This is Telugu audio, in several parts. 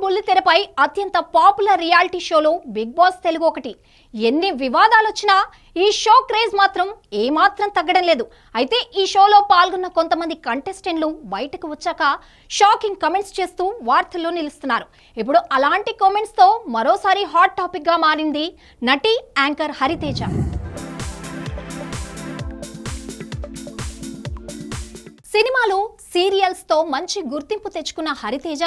బుల్లితెరపై అత్యంత పాపులర్ రియాలిటీ షోలో బిగ్ బాస్ తెలుగు ఒకటి. ఎన్ని వివాదాలు వచ్చినా ఈ షో క్రేజ్ మాత్రం ఏమాత్రం తగ్గడం లేదు. అయితే ఈ షోలో పాల్గొన్న కొంతమంది కంటెస్టెంట్లు బయటకు వచ్చాక షాకింగ్ కమెంట్స్ చేస్తూ వార్తల్లో నిలుస్తున్నారు. ఇప్పుడు అలాంటి కామెంట్స్ తో మరోసారి హాట్ టాపిక్ గా మారింది నటి యాంకర్ హరితేజ. సినిమాలు, సీరియల్స్ తో మంచి గుర్తింపు తెచ్చుకున్న హరితేజ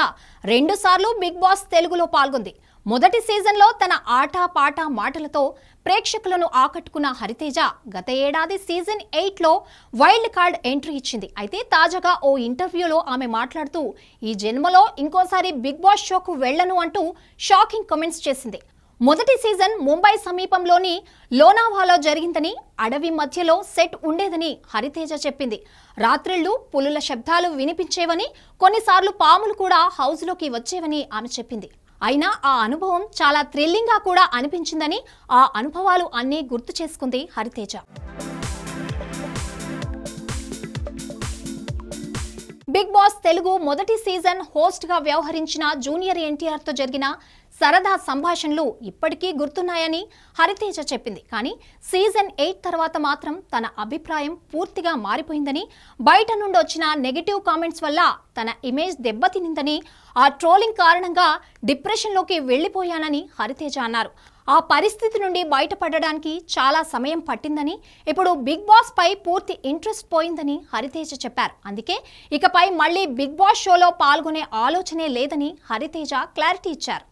2 సార్లు బిగ్ బాస్ తెలుగులో పాల్గొంది. మొదటి సీజన్లో తన ఆటా పాట మాటలతో ప్రేక్షకులను ఆకట్టుకున్న హరితేజ గత ఏడాది సీజన్ 8లో వైల్డ్ కార్డ్ ఎంట్రీ ఇచ్చింది. అయితే తాజాగా ఓ ఇంటర్వ్యూలో ఆమె మాట్లాడుతూ ఈ జన్మలో ఇంకోసారి బిగ్ బాస్ షోకు వెళ్లను అంటూ షాకింగ్ కామెంట్స్ చేసింది. మొదటి సీజన్ ముంబై సమీపంలోని లోనావాలో జరిగిందని, అడవి మధ్యలో సెట్ ఉండేదని హరితేజ చెప్పింది. రాత్రిళ్లు పులుల శబ్దాలు వినిపించేవని, కొన్నిసార్లు పాములు కూడా హౌస్లోకి వచ్చేవని ఆమె చెప్పింది. అయినా ఆ అనుభవం చాలా థ్రిల్లింగ్గా కూడా అనిపించిందని, ఆ అనుభవాలు అన్నీ గుర్తు చేసుకుంది హరితేజ. బిగ్ బాస్ తెలుగు మొదటి సీజన్ హోస్ట్ గా వ్యవహరించిన జూనియర్ ఎన్టీఆర్ తో జరిగిన సరదా సంభాషణలు ఇప్పటికీ గుర్తున్నాయని హరితేజ చెప్పింది. కానీ సీజన్ 8 తర్వాత మాత్రం తన అభిప్రాయం పూర్తిగా మారిపోయిందని, బయట నుండి వచ్చిన నెగటివ్ కామెంట్స్ వల్ల తన ఇమేజ్ దెబ్బతినిందని, ఆ ట్రోలింగ్ కారణంగా డిప్రెషన్లోకి వెళ్లిపోయానని హరితేజ అన్నారు. ఆ పరిస్థితి నుండి బయటపడడానికి చాలా సమయం పట్టిందని, ఇప్పుడు బిగ్ బాస్ పై పూర్తి ఇంట్రెస్ట్ పోయిందని హరితేజ చెప్పారు. అందుకే ఇకపై మళ్లీ బిగ్ బాస్ షోలో పాల్గొనే ఆలోచనే లేదని హరితేజ క్లారిటీ ఇచ్చారు.